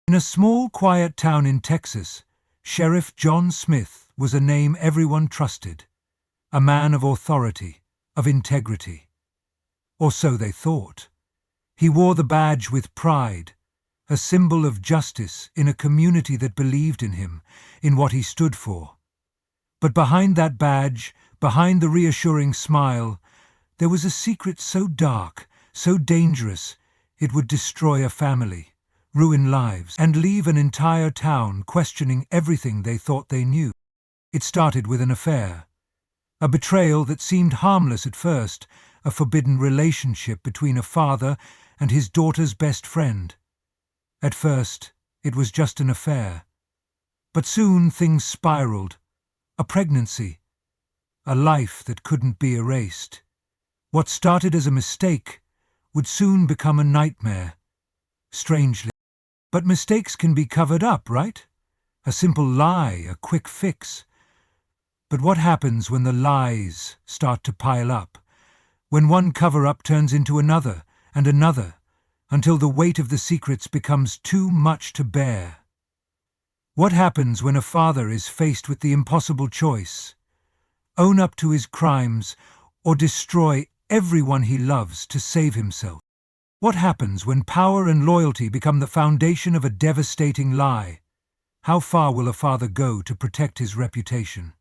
In a small, quiet town in Texas, Sheriff John Smith was a name everyone trusted, a man of authority, of integrity. Or so they thought. He wore the badge with pride, a symbol of justice in a community that believed in him, in what he stood for. But behind that badge, behind the reassuring smile, there was a secret so dark, so dangerous, it would destroy a family, ruin lives, and leave an entire town questioning everything they thought they knew. It started with an affair, a betrayal that seemed harmless at first, a forbidden relationship between a father and his daughter's best friend. At first, it was just an affair. But soon things spiraled. A pregnancy. A life that couldn't be erased. What started as a mistake would soon become a nightmare. Strangely. But mistakes can be covered up, right? A simple lie, a quick fix. But what happens when the lies start to pile up? When one cover-up turns into another and another, until the weight of the secrets becomes too much to bear? What happens when a father is faced with the impossible choice? Own up to his crimes or destroy everyone he loves to save himself? What happens when power and loyalty become the foundation of a devastating lie? How far will a father go to protect his reputation?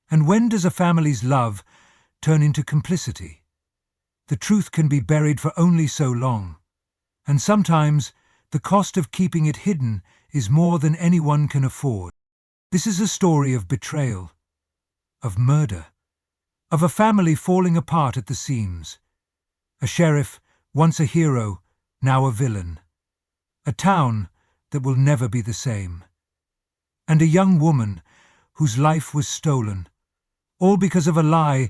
And when does a family's love turn into complicity? The truth can be buried for only so long, and sometimes the cost of keeping it hidden is more than anyone can afford. This is a story of betrayal, of murder, of a family falling apart at the seams. A sheriff, once a hero, now a villain. A town that will never be the same. And a young woman whose life was stolen, all because of a lie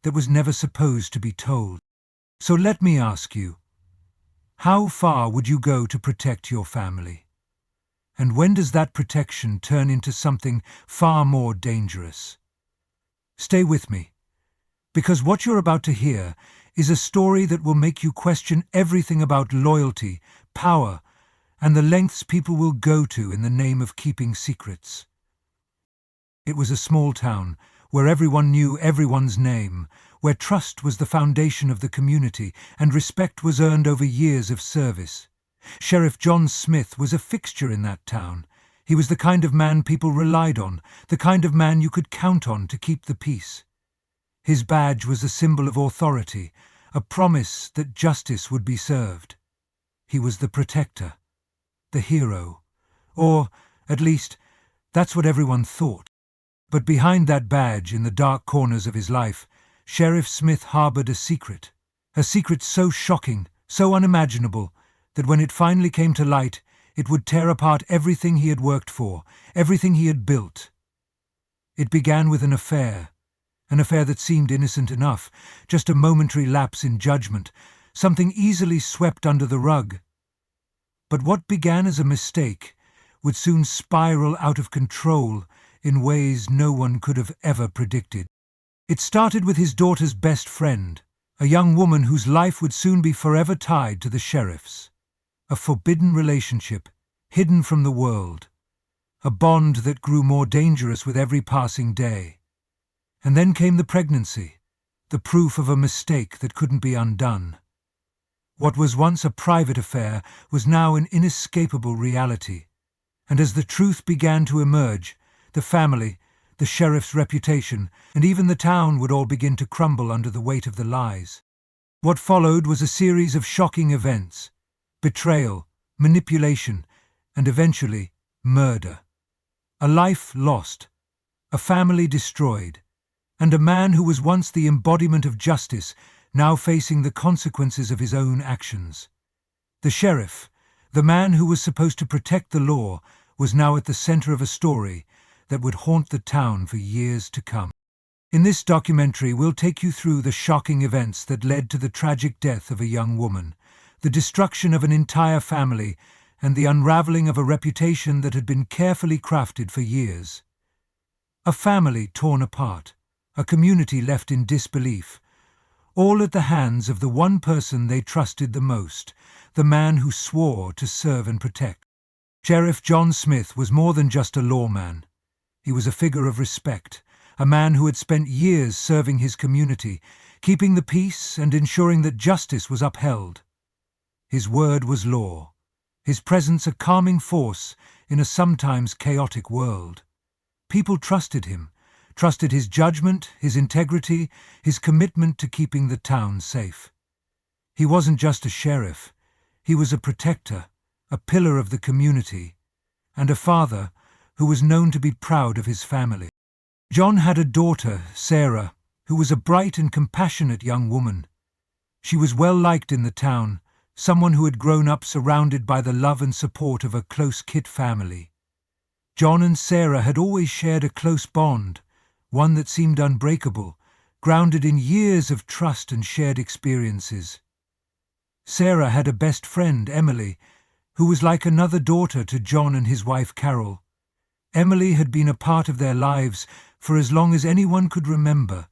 that was never supposed to be told. So let me ask you, how far would you go to protect your family? And when does that protection turn into something far more dangerous? Stay with me, because what you're about to hear is a story that will make you question everything about loyalty, power, and the lengths people will go to in the name of keeping secrets. It was a small town where everyone knew everyone's name, where trust was the foundation of the community and respect was earned over years of service. Sheriff John Smith was a fixture in that town. He was the kind of man people relied on, the kind of man you could count on to keep the peace. His badge was a symbol of authority, a promise that justice would be served. He was the protector, the hero, or, at least, that's what everyone thought. But behind that badge, in the dark corners of his life, Sheriff Smith harbored a secret so shocking, so unimaginable, that when it finally came to light, it would tear apart everything he had worked for, everything he had built. It began with an affair that seemed innocent enough, just a momentary lapse in judgment, something easily swept under the rug. But what began as a mistake would soon spiral out of control in ways no one could have ever predicted. It started with his daughter's best friend, a young woman whose life would soon be forever tied to the sheriff's. A forbidden relationship, hidden from the world. A bond that grew more dangerous with every passing day. And then came the pregnancy, the proof of a mistake that couldn't be undone. What was once a private affair was now an inescapable reality. And as the truth began to emerge, the family, the sheriff's reputation, and even the town would all begin to crumble under the weight of the lies. What followed was a series of shocking events: betrayal, manipulation, and eventually, murder. A life lost, a family destroyed, and a man who was once the embodiment of justice now facing the consequences of his own actions. The sheriff, the man who was supposed to protect the law, was now at the center of a story that would haunt the town for years to come. In this documentary, we'll take you through the shocking events that led to the tragic death of a young woman, the destruction of an entire family, and the unraveling of a reputation that had been carefully crafted for years. A family torn apart, a community left in disbelief, all at the hands of the one person they trusted the most, the man who swore to serve and protect. Sheriff John Smith was more than just a lawman. He was a figure of respect, a man who had spent years serving his community, keeping the peace and ensuring that justice was upheld. His word was law, his presence a calming force in a sometimes chaotic world. People trusted him, trusted his judgment, his integrity, his commitment to keeping the town safe. He wasn't just a sheriff, he was a protector, a pillar of the community, and a father who was known to be proud of his family. John had a daughter, Sarah, who was a bright and compassionate young woman. She was well liked in the town, someone who had grown up surrounded by the love and support of a close-knit family. John and Sarah had always shared a close bond, one that seemed unbreakable, grounded in years of trust and shared experiences. Sarah had a best friend, Emily, who was like another daughter to John and his wife Carol. Emily had been a part of their lives for as long as anyone could remember.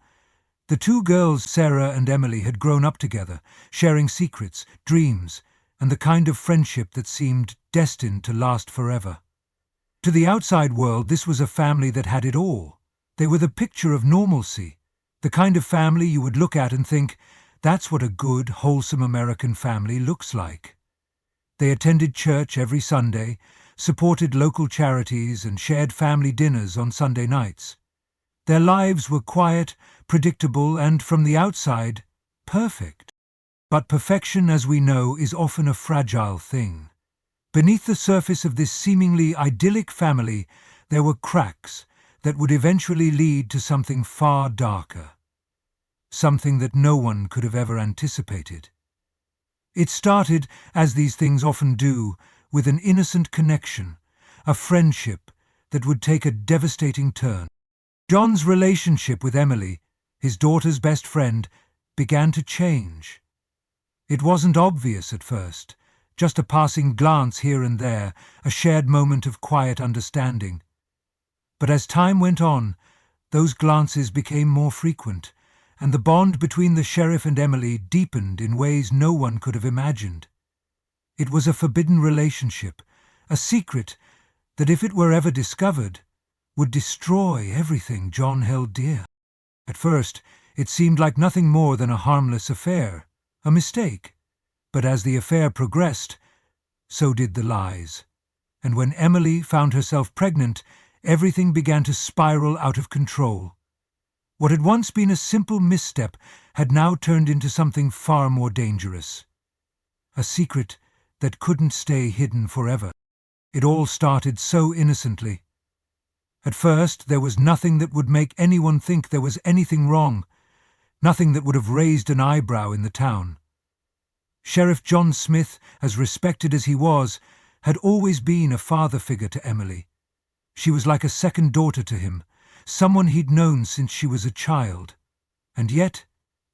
The two girls, Sarah and Emily, had grown up together, sharing secrets, dreams, and the kind of friendship that seemed destined to last forever. To the outside world, this was a family that had it all. They were the picture of normalcy, the kind of family you would look at and think, that's what a good, wholesome American family looks like. They attended church every Sunday, supported local charities, and shared family dinners on Sunday nights. Their lives were quiet, predictable, and, from the outside, perfect. But perfection, as we know, is often a fragile thing. Beneath the surface of this seemingly idyllic family, there were cracks that would eventually lead to something far darker. Something that no one could have ever anticipated. It started, as these things often do, with an innocent connection, a friendship that would take a devastating turn. John's relationship with Emily, his daughter's best friend, began to change. It wasn't obvious at first, just a passing glance here and there, a shared moment of quiet understanding. But as time went on, those glances became more frequent, and the bond between the sheriff and Emily deepened in ways no one could have imagined. It was a forbidden relationship, a secret that, if it were ever discovered, would destroy everything John held dear. At first, it seemed like nothing more than a harmless affair, a mistake. But as the affair progressed, so did the lies. And when Emily found herself pregnant, everything began to spiral out of control. What had once been a simple misstep had now turned into something far more dangerous. A secret that couldn't stay hidden forever. It all started so innocently. At first, there was nothing that would make anyone think there was anything wrong, nothing that would have raised an eyebrow in the town. Sheriff John Smith, as respected as he was, had always been a father figure to Emily. She was like a second daughter to him, someone he'd known since she was a child. And yet,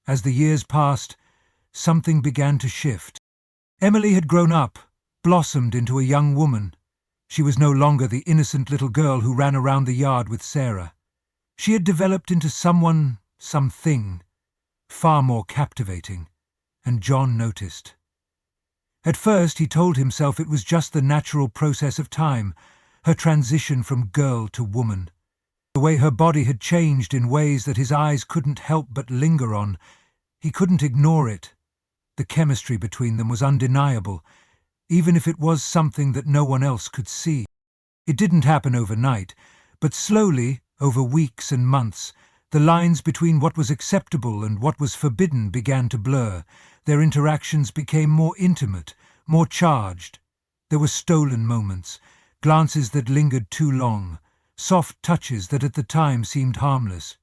as the years passed, something began to shift. Emily had grown up, blossomed into a young woman. She was no longer the innocent little girl who ran around the yard with Sarah. She had developed into something, far more captivating, and John noticed. At first he told himself it was just the natural process of time, her transition from girl to woman. The way her body had changed in ways that his eyes couldn't help but linger on. He couldn't ignore it. The chemistry between them was undeniable, even if it was something that no one else could see. It didn't happen overnight, but slowly, over weeks and months, the lines between what was acceptable and what was forbidden began to blur. Their interactions became more intimate, more charged. There were stolen moments, glances that lingered too long, soft touches that at the time seemed harmless.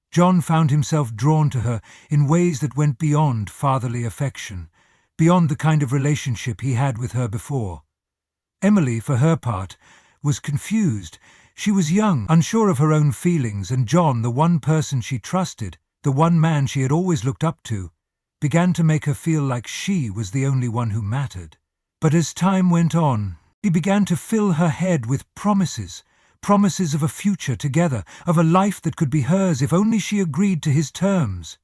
John found himself drawn to her in ways that went beyond fatherly affection, beyond the kind of relationship he had with her before. Emily, for her part, was confused. She was young, unsure of her own feelings, and John, the one person she trusted, the one man she had always looked up to, began to make her feel like she was the only one who mattered. But as time went on, he began to fill her head with promises of a future together, of a life that could be hers if only she agreed to his terms.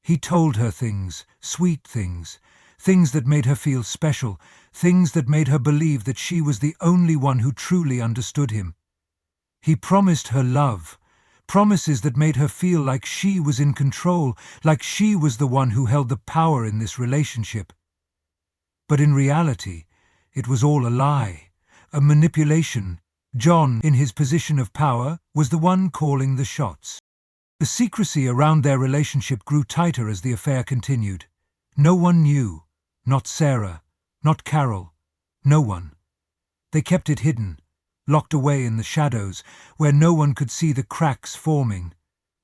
He told her things, sweet things, things that made her feel special, things that made her believe that she was the only one who truly understood him. He promised her love, promises that made her feel like she was in control, like she was the one who held the power in this relationship. But in reality, it was all a lie, a manipulation. John, in his position of power, was the one calling the shots. The secrecy around their relationship grew tighter as the affair continued. No one knew, not Sarah, not Carol, no one. They kept it hidden, locked away in the shadows, where no one could see the cracks forming.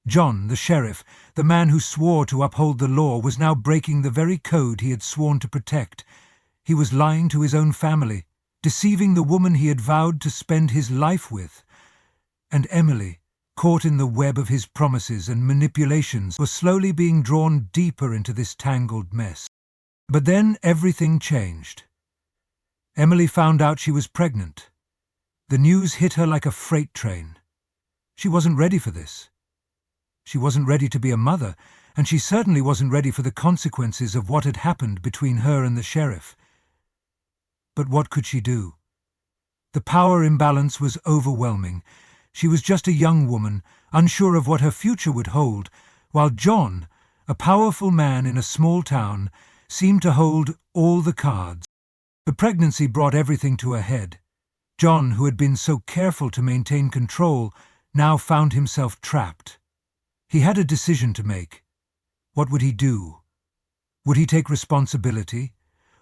John, the sheriff, the man who swore to uphold the law, was now breaking the very code he had sworn to protect. He was lying to his own family, deceiving the woman he had vowed to spend his life with. And Emily, caught in the web of his promises and manipulations, was slowly being drawn deeper into this tangled mess. But then everything changed. Emily found out she was pregnant. The news hit her like a freight train. She wasn't ready for this. She wasn't ready to be a mother, and she certainly wasn't ready for the consequences of what had happened between her and the sheriff. But what could she do? The power imbalance was overwhelming. She was just a young woman, unsure of what her future would hold, while John, a powerful man in a small town, seemed to hold all the cards. The pregnancy brought everything to a head. John, who had been so careful to maintain control, now found himself trapped. He had a decision to make. What would he do? Would he take responsibility?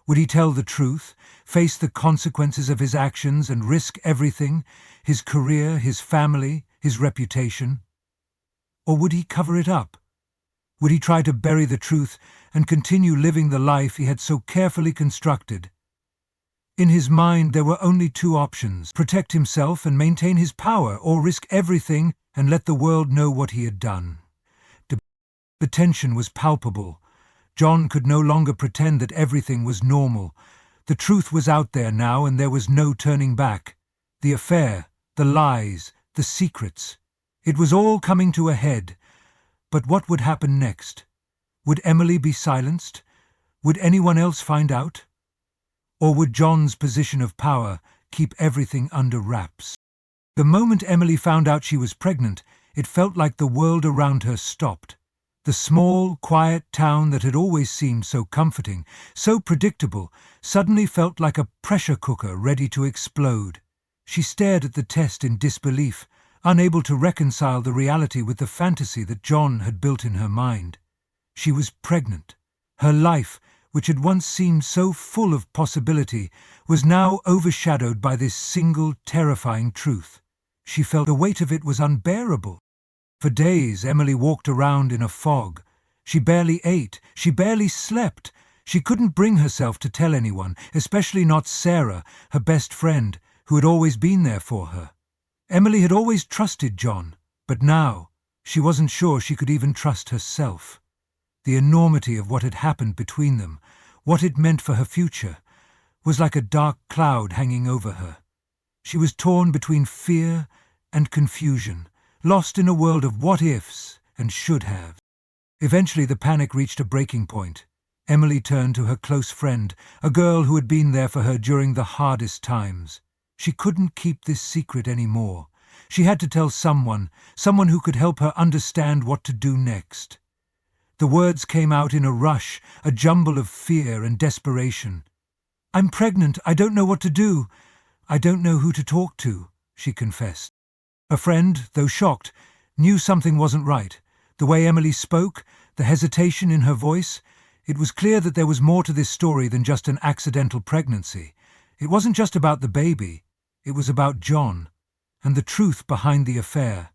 Would he tell the truth, face the consequences of his actions and risk everything, his career, his family, his reputation? Or would he cover it up? Would he try to bury the truth and continue living the life he had so carefully constructed? In his mind there were only two options: protect himself and maintain his power, or risk everything and let the world know what he had done. The tension was palpable. John could no longer pretend that everything was normal. The truth was out there now, and there was no turning back. The affair, the lies, the secrets. It was all coming to a head. But what would happen next? Would Emily be silenced? Would anyone else find out? Or would John's position of power keep everything under wraps? The moment Emily found out she was pregnant, it felt like the world around her stopped. The small, quiet town that had always seemed so comforting, so predictable, suddenly felt like a pressure cooker ready to explode. She stared at the test in disbelief, unable to reconcile the reality with the fantasy that John had built in her mind. She was pregnant. Her life, which had once seemed so full of possibility, was now overshadowed by this single, terrifying truth. She felt the weight of it was unbearable. For days, Emily walked around in a fog. She barely ate, she barely slept. She couldn't bring herself to tell anyone, especially not Sarah, her best friend, who had always been there for her. Emily had always trusted John, but now she wasn't sure she could even trust herself. The enormity of what had happened between them, what it meant for her future, was like a dark cloud hanging over her. She was torn between fear and confusion, lost in a world of what-ifs and should-haves. Eventually the panic reached a breaking point. Emily turned to her close friend, a girl who had been there for her during the hardest times. She couldn't keep this secret anymore. She had to tell someone who could help her understand what to do next. The words came out in a rush, a jumble of fear and desperation. "I'm pregnant. I don't know what to do. I don't know who to talk to," she confessed. Her friend, though shocked, knew something wasn't right. The way Emily spoke, the hesitation in her voice, it was clear that there was more to this story than just an accidental pregnancy. It wasn't just about the baby. It was about John, and the truth behind the affair.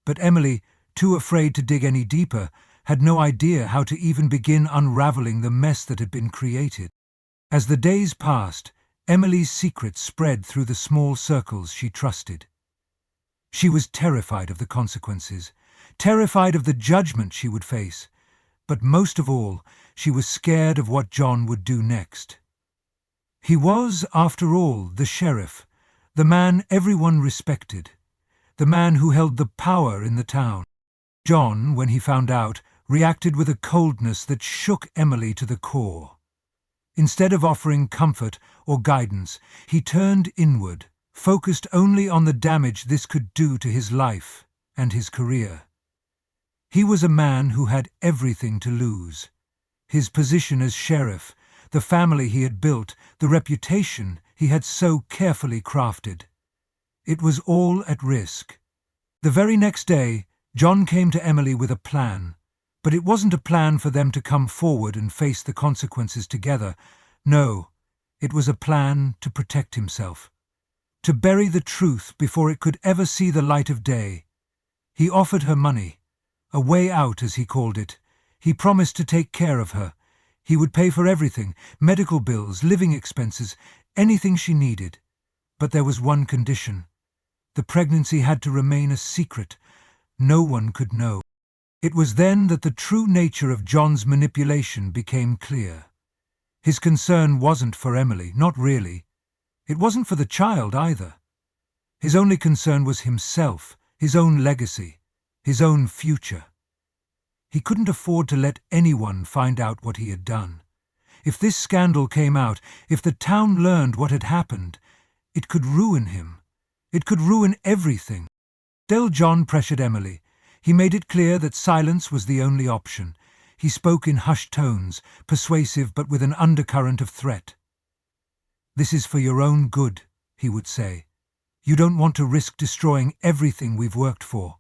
But Emily, too afraid to dig any deeper, had no idea how to even begin unraveling the mess that had been created. As the days passed, Emily's secret spread through the small circles she trusted. She was terrified of the consequences, terrified of the judgment she would face, but most of all, she was scared of what John would do next. He was, after all, the sheriff, the man everyone respected, the man who held the power in the town. John, when he found out, reacted with a coldness that shook Emily to the core. Instead of offering comfort or guidance, he turned inward, focused only on the damage this could do to his life and his career. He was a man who had everything to lose. His position as sheriff, the family he had built, the reputation he had so carefully crafted. It was all at risk. The very next day, John came to Emily with a plan, but it wasn't a plan for them to come forward and face the consequences together. No, it was a plan to protect himself, to bury the truth before it could ever see the light of day. He offered her money, a way out as he called it. He promised to take care of her. He would pay for everything, medical bills, living expenses, anything she needed. But there was one condition. The pregnancy had to remain a secret. No one could know. It was then that the true nature of John's manipulation became clear. His concern wasn't for Emily, not really. It wasn't for the child either. His only concern was himself, his own legacy, his own future. He couldn't afford to let anyone find out what he had done. If this scandal came out, if the town learned what had happened, it could ruin him. It could ruin everything. Still, John pressured Emily. He made it clear that silence was the only option. He spoke in hushed tones, persuasive but with an undercurrent of threat. "This is for your own good," he would say. "You don't want to risk destroying everything we've worked for."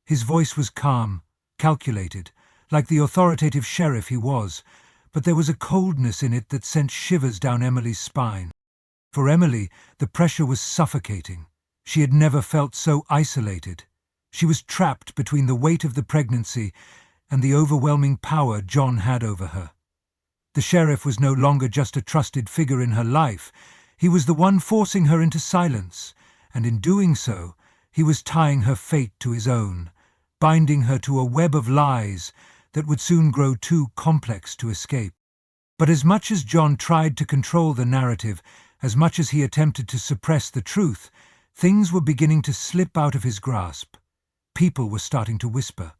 His voice was calm, calculated, like the authoritative sheriff he was, but there was a coldness in it that sent shivers down Emily's spine. For Emily, the pressure was suffocating. She had never felt so isolated. She was trapped between the weight of the pregnancy and the overwhelming power John had over her. The sheriff was no longer just a trusted figure in her life. He was the one forcing her into silence, and in doing so, he was tying her fate to his own, binding her to a web of lies that would soon grow too complex to escape. But as much as John tried to control the narrative, as much as he attempted to suppress the truth, things were beginning to slip out of his grasp. People were starting to whisper.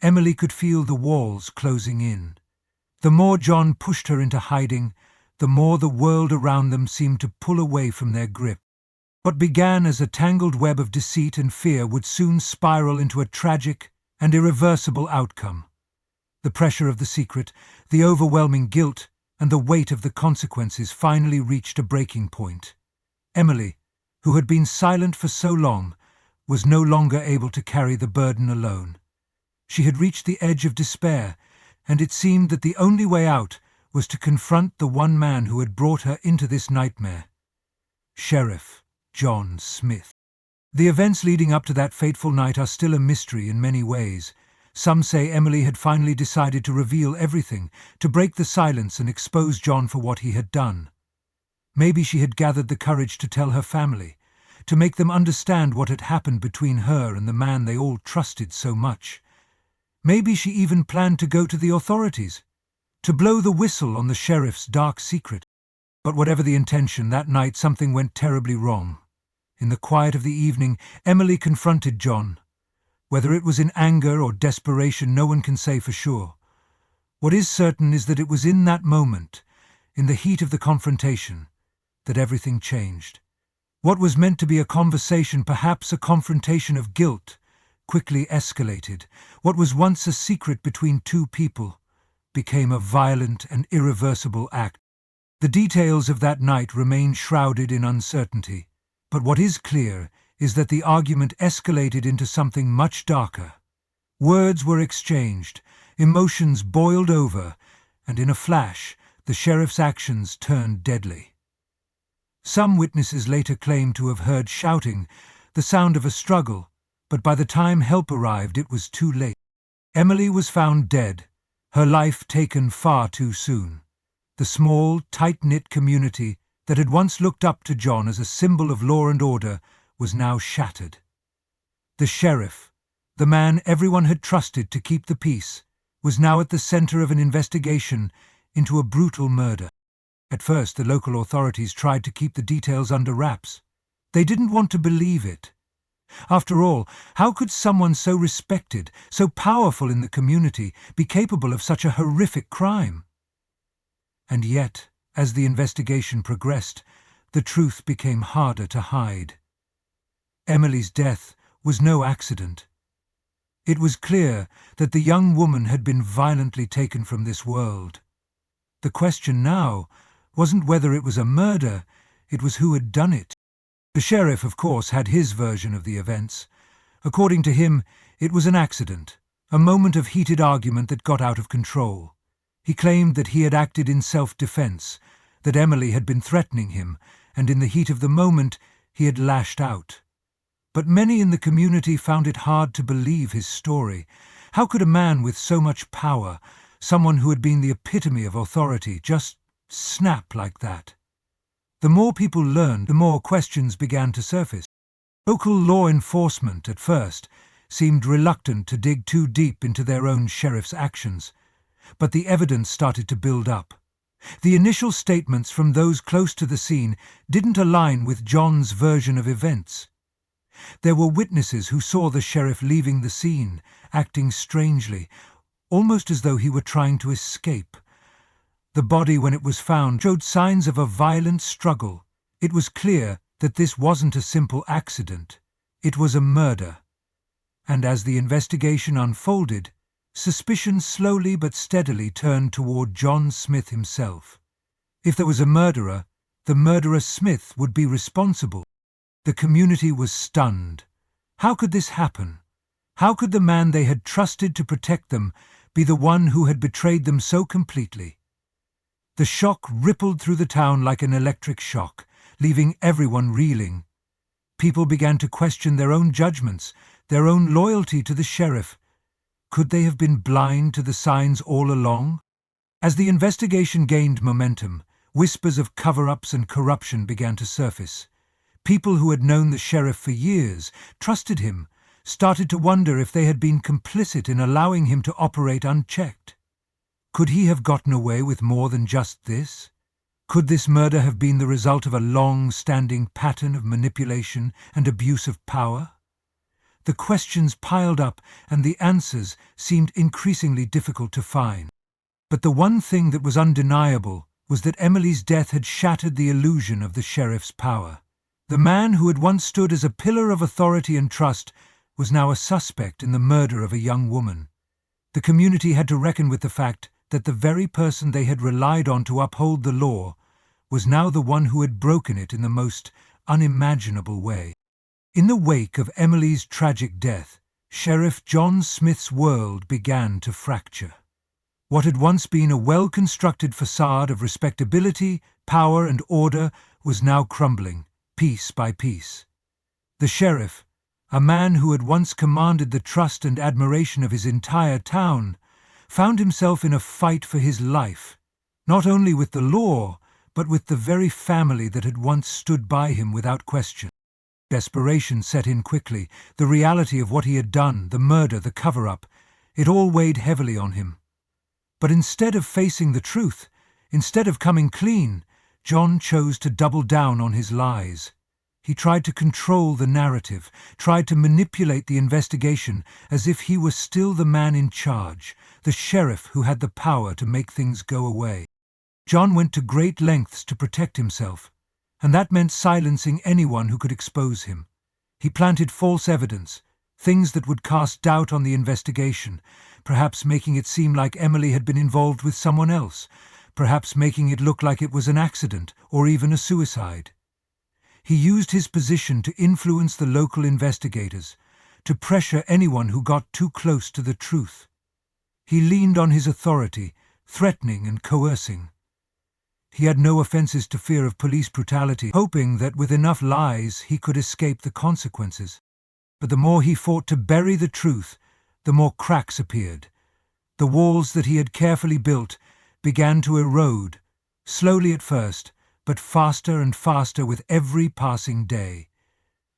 Emily could feel the walls closing in. The more John pushed her into hiding, the more the world around them seemed to pull away from their grip. What began as a tangled web of deceit and fear would soon spiral into a tragic and irreversible outcome. The pressure of the secret, the overwhelming guilt, and the weight of the consequences finally reached a breaking point. Emily, who had been silent for so long, was no longer able to carry the burden alone. She had reached the edge of despair, and it seemed that the only way out was to confront the one man who had brought her into this nightmare. Sheriff John Smith. The events leading up to that fateful night are still a mystery in many ways. Some say Emily had finally decided to reveal everything, to break the silence and expose John for what he had done. Maybe she had gathered the courage to tell her family, to make them understand what had happened between her and the man they all trusted so much. Maybe she even planned to go to the authorities, to blow the whistle on the sheriff's dark secret. But whatever the intention, that night something went terribly wrong. In the quiet of the evening, Emily confronted John. Whether it was in anger or desperation, no one can say for sure. What is certain is that it was in that moment, in the heat of the confrontation, that everything changed. What was meant to be a conversation, perhaps a confrontation of guilt, quickly escalated. What was once a secret between two people became a violent and irreversible act. The details of that night remain shrouded in uncertainty, but what is clear is that the argument escalated into something much darker. Words were exchanged, emotions boiled over, and in a flash, the sheriff's actions turned deadly. Some witnesses later claimed to have heard shouting, the sound of a struggle, but by the time help arrived, it was too late. Emily was found dead, her life taken far too soon. The small, tight-knit community that had once looked up to John as a symbol of law and order was now shattered. The sheriff, the man everyone had trusted to keep the peace, was now at the center of an investigation into a brutal murder. At first, the local authorities tried to keep the details under wraps. They didn't want to believe it. After all, how could someone so respected, so powerful in the community, be capable of such a horrific crime? And yet, As the investigation progressed, the truth became harder to hide. Emily's death was no accident. It was clear that the young woman had been violently taken from this world. The question now wasn't whether it was a murder, it was who had done it. The sheriff, of course, had his version of the events. According to him, it was an accident, a moment of heated argument that got out of control. He claimed that he had acted in self-defense, that Emily had been threatening him, and in the heat of the moment he had lashed out. But many in the community found it hard to believe his story. How could a man with so much power, someone who had been the epitome of authority, just snap like that? The more people learned, the more questions began to surface. Local law enforcement, at first, seemed reluctant to dig too deep into their own sheriff's actions, but the evidence started to build up. The initial statements from those close to the scene didn't align with John's version of events. There were witnesses who saw the sheriff leaving the scene, acting strangely, almost as though he were trying to escape. The body, when it was found, showed signs of a violent struggle. It was clear that this wasn't a simple accident. It was a murder. And as the investigation unfolded, suspicion slowly but steadily turned toward John Smith himself. If there was a murderer, the murderer Smith would be responsible. The community was stunned. How could this happen? How could the man they had trusted to protect them be the one who had betrayed them so completely? The shock rippled through the town like an electric shock, leaving everyone reeling. People began to question their own judgments, their own loyalty to the sheriff. Could they have been blind to the signs all along? As the investigation gained momentum, whispers of cover-ups and corruption began to surface. People who had known the sheriff for years, trusted him, started to wonder if they had been complicit in allowing him to operate unchecked. Could he have gotten away with more than just this? Could this murder have been the result of a long-standing pattern of manipulation and abuse of power? The questions piled up and the answers seemed increasingly difficult to find. But the one thing that was undeniable was that Emily's death had shattered the illusion of the sheriff's power. The man who had once stood as a pillar of authority and trust was now a suspect in the murder of a young woman. The community had to reckon with the fact that the very person they had relied on to uphold the law was now the one who had broken it in the most unimaginable way. In the wake of Emily's tragic death, Sheriff John Smith's world began to fracture. What had once been a well-constructed facade of respectability, power, and order was now crumbling, piece by piece. The sheriff, a man who had once commanded the trust and admiration of his entire town, found himself in a fight for his life, not only with the law, but with the very family that had once stood by him without question. Desperation set in quickly. The reality of what he had done, the murder, the cover-up, it all weighed heavily on him. But instead of facing the truth, instead of coming clean, John chose to double down on his lies. He tried to control the narrative, tried to manipulate the investigation as if he were still the man in charge, the sheriff who had the power to make things go away. John went to great lengths to protect himself, and that meant silencing anyone who could expose him. He planted false evidence, things that would cast doubt on the investigation, perhaps making it seem like Emily had been involved with someone else, perhaps making it look like it was an accident or even a suicide. He used his position to influence the local investigators, to pressure anyone who got too close to the truth. He leaned on his authority, threatening and coercing. He had no offenses to fear of police brutality, hoping that with enough lies he could escape the consequences. But the more he fought to bury the truth, the more cracks appeared. The walls that he had carefully built began to erode, slowly at first, but faster and faster with every passing day.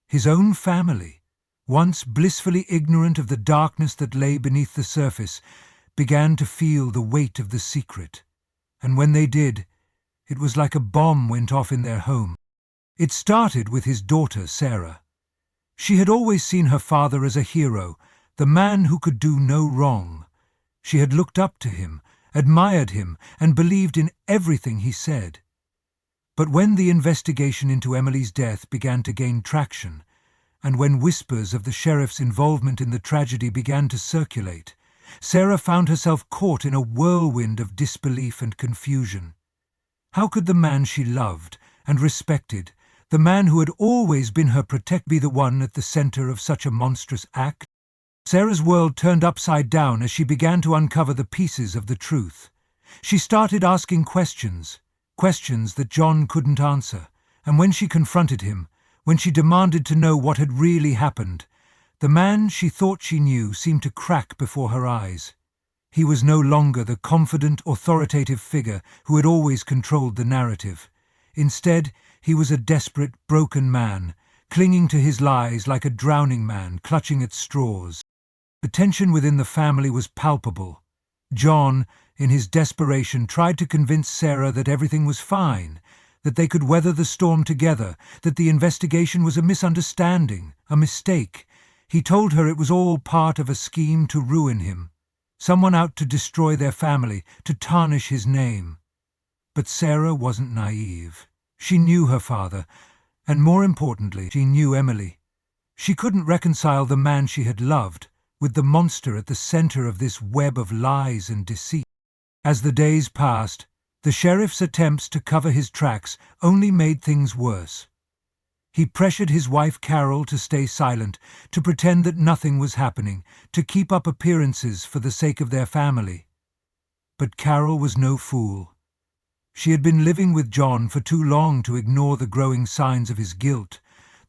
His own family, once blissfully ignorant of the darkness that lay beneath the surface, began to feel the weight of the secret. And when they did, it was like a bomb went off in their home. It started with his daughter, Sarah. She had always seen her father as a hero, the man who could do no wrong. She had looked up to him, admired him, and believed in everything he said. But when the investigation into Emily's death began to gain traction, and when whispers of the sheriff's involvement in the tragedy began to circulate, Sarah found herself caught in a whirlwind of disbelief and confusion. How could the man she loved and respected, the man who had always been her protector, be the one at the center of such a monstrous act? Sarah's world turned upside down as she began to uncover the pieces of the truth. She started asking questions that John couldn't answer, and when she confronted him, when she demanded to know what had really happened, the man she thought she knew seemed to crack before her eyes. He was no longer the confident, authoritative figure who had always controlled the narrative. Instead, he was a desperate, broken man, clinging to his lies like a drowning man clutching at straws. The tension within the family was palpable. John, in his desperation, tried to convince Sarah that everything was fine, that they could weather the storm together, that the investigation was a misunderstanding, a mistake. He told her it was all part of a scheme to ruin him, someone out to destroy their family, to tarnish his name. But Sarah wasn't naive. She knew her father, and more importantly, she knew Emily. She couldn't reconcile the man she had loved with the monster at the center of this web of lies and deceit. As the days passed, the sheriff's attempts to cover his tracks only made things worse. He pressured his wife Carol to stay silent, to pretend that nothing was happening, to keep up appearances for the sake of their family. But Carol was no fool. She had been living with John for too long to ignore the growing signs of his guilt,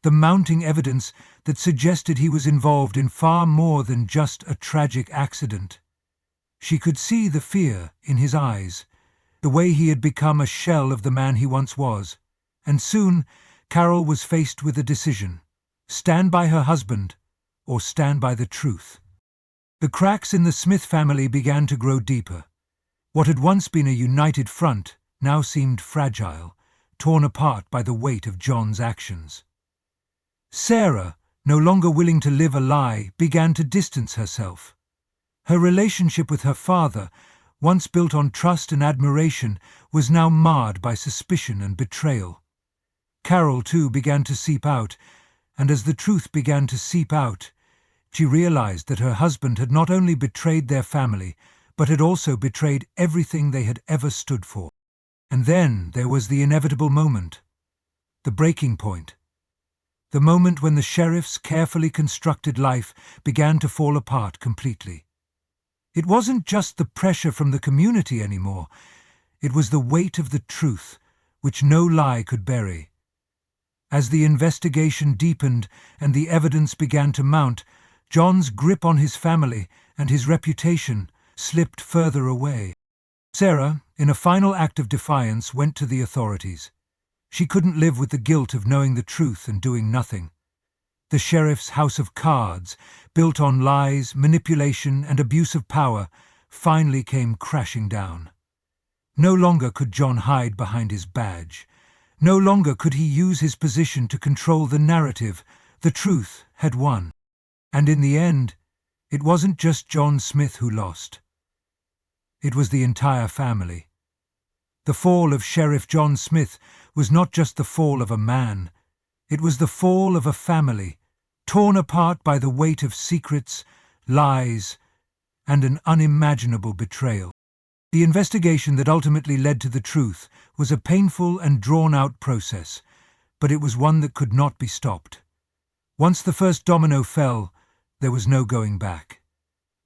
the mounting evidence that suggested he was involved in far more than just a tragic accident. She could see the fear in his eyes, the way he had become a shell of the man he once was, and soon Carol was faced with a decision: stand by her husband or stand by the truth. The cracks in the Smith family began to grow deeper. What had once been a united front now seemed fragile, torn apart by the weight of John's actions. Sarah, no longer willing to live a lie, began to distance herself. Her relationship with her father, once built on trust and admiration, was now marred by suspicion and betrayal. Carol, too, began to seep out, and as the truth began to seep out, she realized that her husband had not only betrayed their family, but had also betrayed everything they had ever stood for. And then there was the inevitable moment, the breaking point. The moment when the sheriff's carefully constructed life began to fall apart completely. It wasn't just the pressure from the community anymore. It was the weight of the truth, which no lie could bury. As the investigation deepened and the evidence began to mount, John's grip on his family and his reputation slipped further away. Sarah, in a final act of defiance, went to the authorities. She couldn't live with the guilt of knowing the truth and doing nothing. The sheriff's house of cards, built on lies, manipulation, and abuse of power, finally came crashing down. No longer could John hide behind his badge. No longer could he use his position to control the narrative. The truth had won. And in the end, it wasn't just John Smith who lost. It was the entire family. The fall of Sheriff John Smith was not just the fall of a man. It was the fall of a family, torn apart by the weight of secrets, lies, and an unimaginable betrayal. The investigation that ultimately led to the truth was a painful and drawn-out process, but it was one that could not be stopped. Once the first domino fell, there was no going back.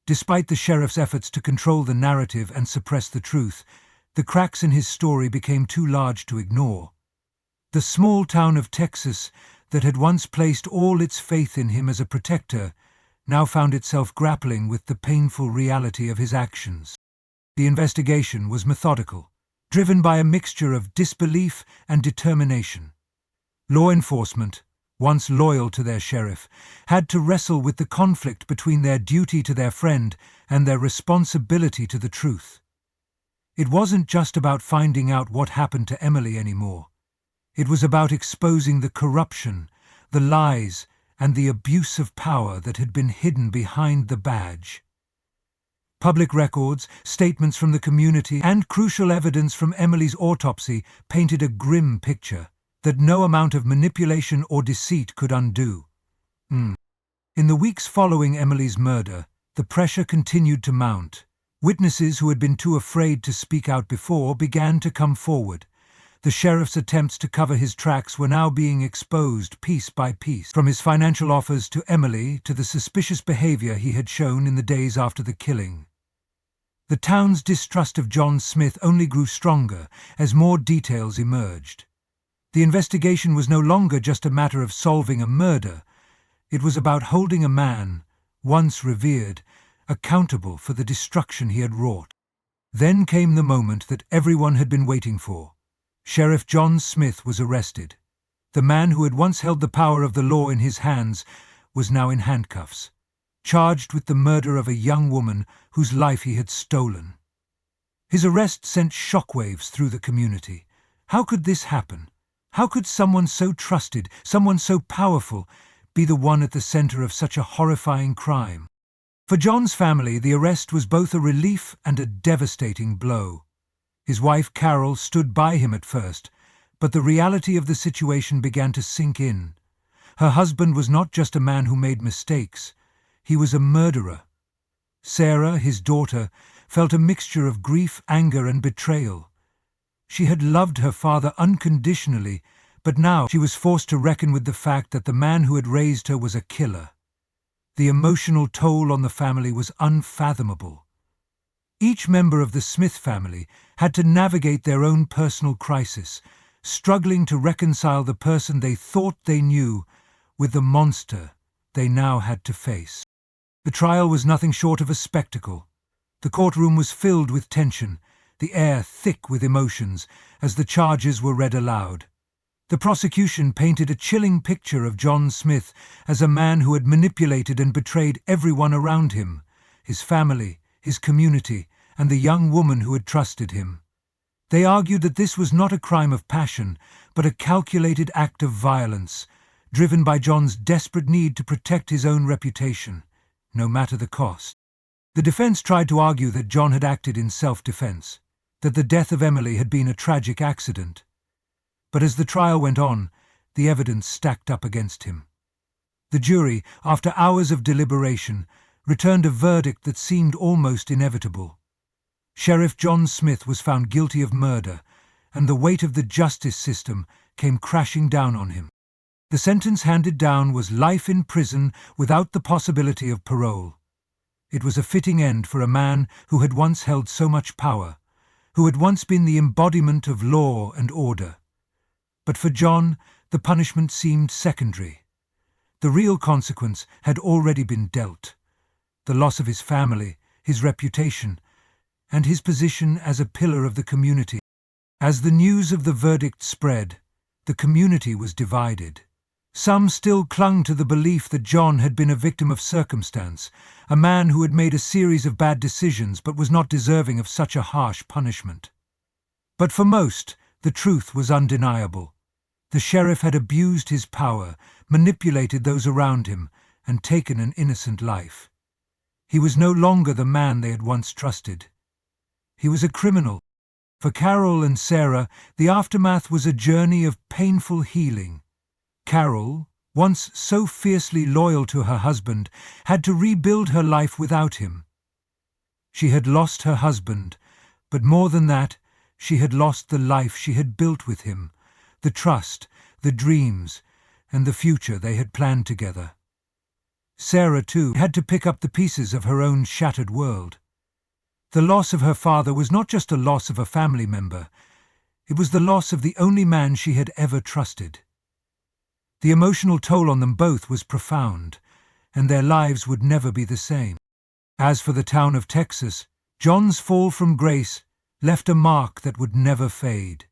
Despite the sheriff's efforts to control the narrative and suppress the truth, the cracks in his story became too large to ignore. The small town of Texas that had once placed all its faith in him as a protector now found itself grappling with the painful reality of his actions. The investigation was methodical, driven by a mixture of disbelief and determination. Law enforcement, once loyal to their sheriff, had to wrestle with the conflict between their duty to their friend and their responsibility to the truth. It wasn't just about finding out what happened to Emily anymore. It was about exposing the corruption, the lies, and the abuse of power that had been hidden behind the badge. Public records, statements from the community, and crucial evidence from Emily's autopsy painted a grim picture that no amount of manipulation or deceit could undo. In the weeks following Emily's murder, the pressure continued to mount. Witnesses who had been too afraid to speak out before began to come forward. The sheriff's attempts to cover his tracks were now being exposed piece by piece, from his financial offers to Emily to the suspicious behavior he had shown in the days after the killing. The town's distrust of John Smith only grew stronger as more details emerged. The investigation was no longer just a matter of solving a murder. It was about holding a man, once revered, accountable for the destruction he had wrought. Then came the moment that everyone had been waiting for. Sheriff John Smith was arrested. The man who had once held the power of the law in his hands was now in handcuffs, charged with the murder of a young woman whose life he had stolen. His arrest sent shockwaves through the community. How could this happen? How could someone so trusted, someone so powerful, be the one at the center of such a horrifying crime? For John's family, the arrest was both a relief and a devastating blow. His wife Carol stood by him at first, but the reality of the situation began to sink in. Her husband was not just a man who made mistakes, he was a murderer. Sarah, his daughter, felt a mixture of grief, anger, and betrayal. She had loved her father unconditionally, but now she was forced to reckon with the fact that the man who had raised her was a killer. The emotional toll on the family was unfathomable. Each member of the Smith family had to navigate their own personal crisis, struggling to reconcile the person they thought they knew with the monster they now had to face. The trial was nothing short of a spectacle. The courtroom was filled with tension, the air thick with emotions, as the charges were read aloud. The prosecution painted a chilling picture of John Smith as a man who had manipulated and betrayed everyone around him, his family, his community, and the young woman who had trusted him. They argued that this was not a crime of passion, but a calculated act of violence, driven by John's desperate need to protect his own reputation, no matter the cost. The defense tried to argue that John had acted in self-defense, that the death of Emily had been a tragic accident. But as the trial went on, the evidence stacked up against him. The jury, after hours of deliberation, returned a verdict that seemed almost inevitable. Sheriff John Smith was found guilty of murder, and the weight of the justice system came crashing down on him. The sentence handed down was life in prison without the possibility of parole. It was a fitting end for a man who had once held so much power, who had once been the embodiment of law and order. But for John, the punishment seemed secondary. The real consequence had already been dealt: the loss of his family, his reputation, and his position as a pillar of the community. As the news of the verdict spread, the community was divided. Some still clung to the belief that John had been a victim of circumstance, a man who had made a series of bad decisions but was not deserving of such a harsh punishment. But for most, the truth was undeniable. The sheriff had abused his power, manipulated those around him, and taken an innocent life. He was no longer the man they had once trusted. He was a criminal. For Carol and Sarah, the aftermath was a journey of painful healing. Carol, once so fiercely loyal to her husband, had to rebuild her life without him. She had lost her husband, but more than that, she had lost the life she had built with him, the trust, the dreams, and the future they had planned together. Sarah, too, had to pick up the pieces of her own shattered world. The loss of her father was not just a loss of a family member, it was the loss of the only man she had ever trusted. The emotional toll on them both was profound, and their lives would never be the same. As for the town of Texas, John's fall from grace left a mark that would never fade.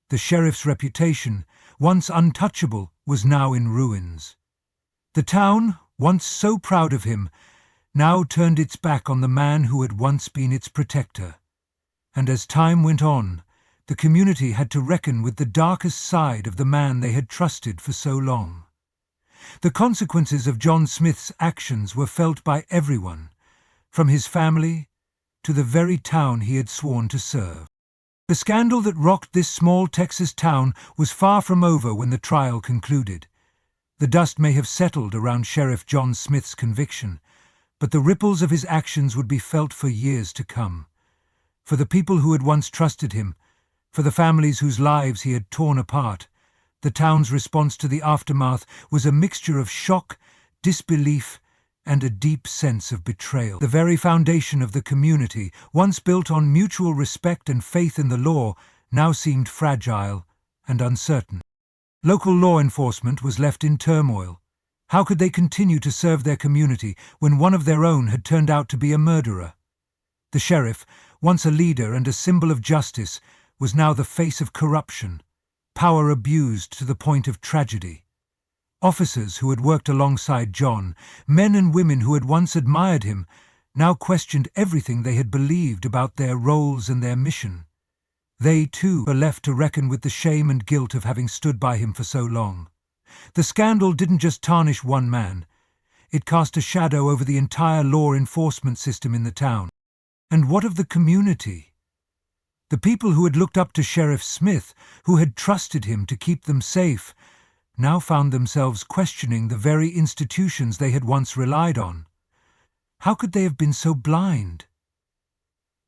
The sheriff's reputation, once untouchable, was now in ruins. The town, once so proud of him, now turned its back on the man who had once been its protector. And as time went on, the community had to reckon with the darkest side of the man they had trusted for so long. The consequences of John Smith's actions were felt by everyone, from his family to the very town he had sworn to serve. The scandal that rocked this small Texas town was far from over when the trial concluded. The dust may have settled around Sheriff John Smith's conviction, but the ripples of his actions would be felt for years to come. For the people who had once trusted him, for the families whose lives he had torn apart, the town's response to the aftermath was a mixture of shock, disbelief, and a deep sense of betrayal. The very foundation of the community, once built on mutual respect and faith in the law, now seemed fragile and uncertain. Local law enforcement was left in turmoil. How could they continue to serve their community when one of their own had turned out to be a murderer? The sheriff, once a leader and a symbol of justice, was now the face of corruption, power abused to the point of tragedy. Officers who had worked alongside John, men and women who had once admired him, now questioned everything they had believed about their roles and their mission. They, too, were left to reckon with the shame and guilt of having stood by him for so long. The scandal didn't just tarnish one man. It cast a shadow over the entire law enforcement system in the town. And what of the community? The people who had looked up to Sheriff Smith, who had trusted him to keep them safe, now found themselves questioning the very institutions they had once relied on. How could they have been so blind?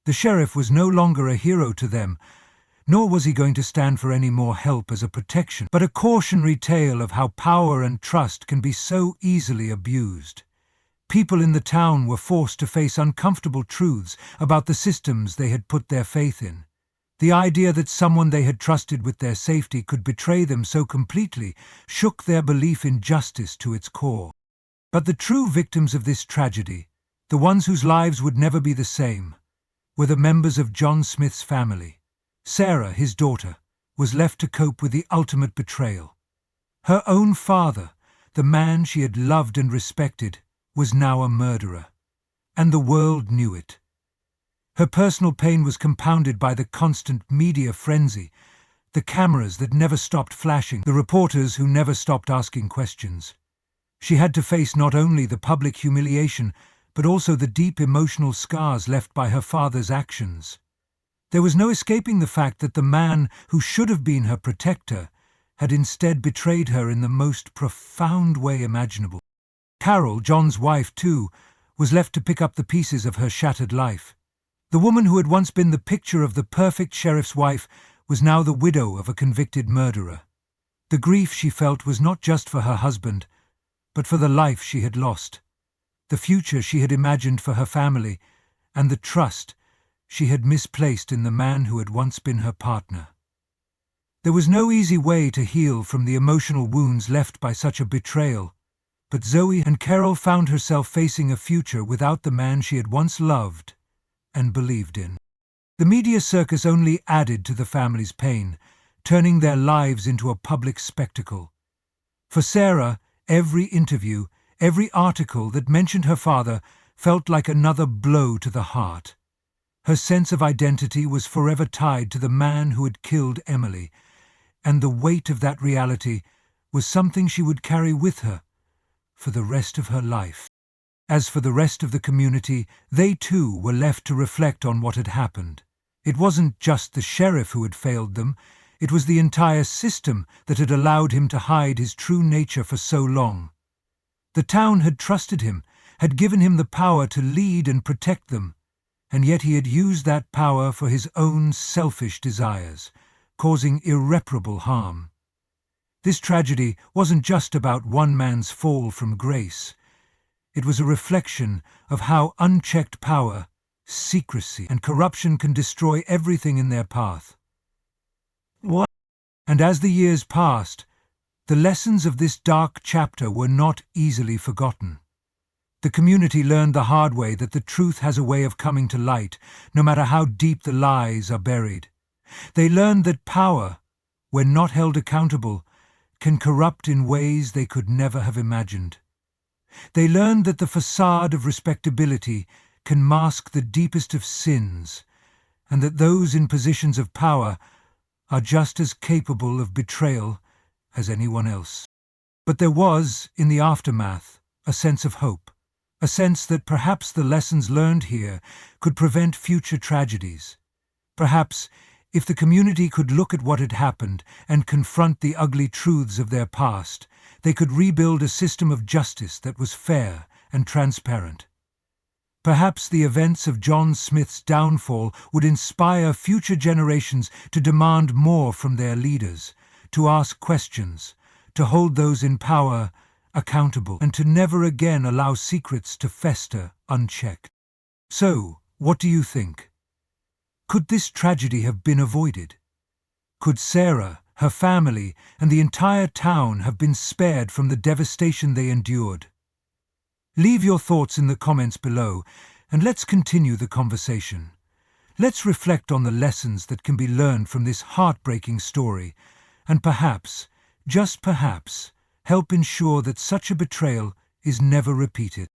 The sheriff was no longer a hero to them, nor was he going to stand for any more help as a protection, but a cautionary tale of how power and trust can be so easily abused. People in the town were forced to face uncomfortable truths about the systems they had put their faith in. The idea that someone they had trusted with their safety could betray them so completely shook their belief in justice to its core. But the true victims of this tragedy, the ones whose lives would never be the same, were the members of John Smith's family. Sarah, his daughter, was left to cope with the ultimate betrayal. Her own father, the man she had loved and respected, was now a murderer, and the world knew it. Her personal pain was compounded by the constant media frenzy, the cameras that never stopped flashing, the reporters who never stopped asking questions. She had to face not only the public humiliation, but also the deep emotional scars left by her father's actions. There was no escaping the fact that the man who should have been her protector had instead betrayed her in the most profound way imaginable. Carol, John's wife too, was left to pick up the pieces of her shattered life. The woman who had once been the picture of the perfect sheriff's wife was now the widow of a convicted murderer. The grief she felt was not just for her husband, but for the life she had lost, the future she had imagined for her family, and the trust she had misplaced in the man who had once been her partner. There was no easy way to heal from the emotional wounds left by such a betrayal, but Zoe and Carol found herself facing a future without the man she had once loved and believed in. The media circus only added to the family's pain, turning their lives into a public spectacle. For Sarah, every interview, every article that mentioned her father felt like another blow to the heart. Her sense of identity was forever tied to the man who had killed Emily, and the weight of that reality was something she would carry with her for the rest of her life. As for the rest of the community, they too were left to reflect on what had happened. It wasn't just the sheriff who had failed them, it was the entire system that had allowed him to hide his true nature for so long. The town had trusted him, had given him the power to lead and protect them, and yet he had used that power for his own selfish desires, causing irreparable harm. This tragedy wasn't just about one man's fall from grace. It was a reflection of how unchecked power, secrecy, and corruption can destroy everything in their path. And as the years passed, the lessons of this dark chapter were not easily forgotten. The community learned the hard way that the truth has a way of coming to light, no matter how deep the lies are buried. They learned that power, when not held accountable, can corrupt in ways they could never have imagined. They learned that the facade of respectability can mask the deepest of sins, and that those in positions of power are just as capable of betrayal as anyone else. But there was, in the aftermath, a sense of hope. a sense that perhaps the lessons learned here could prevent future tragedies. Perhaps, if the community could look at what had happened and confront the ugly truths of their past, they could rebuild a system of justice that was fair and transparent. Perhaps the events of John Smith's downfall would inspire future generations to demand more from their leaders, to ask questions, to hold those in power accountable, and to never again allow secrets to fester unchecked. So, what do you think? Could this tragedy have been avoided? Could Sarah, her family, and the entire town have been spared from the devastation they endured? Leave your thoughts in the comments below, and let's continue the conversation. Let's reflect on the lessons that can be learned from this heartbreaking story, and perhaps, just perhaps, help ensure that such a betrayal is never repeated.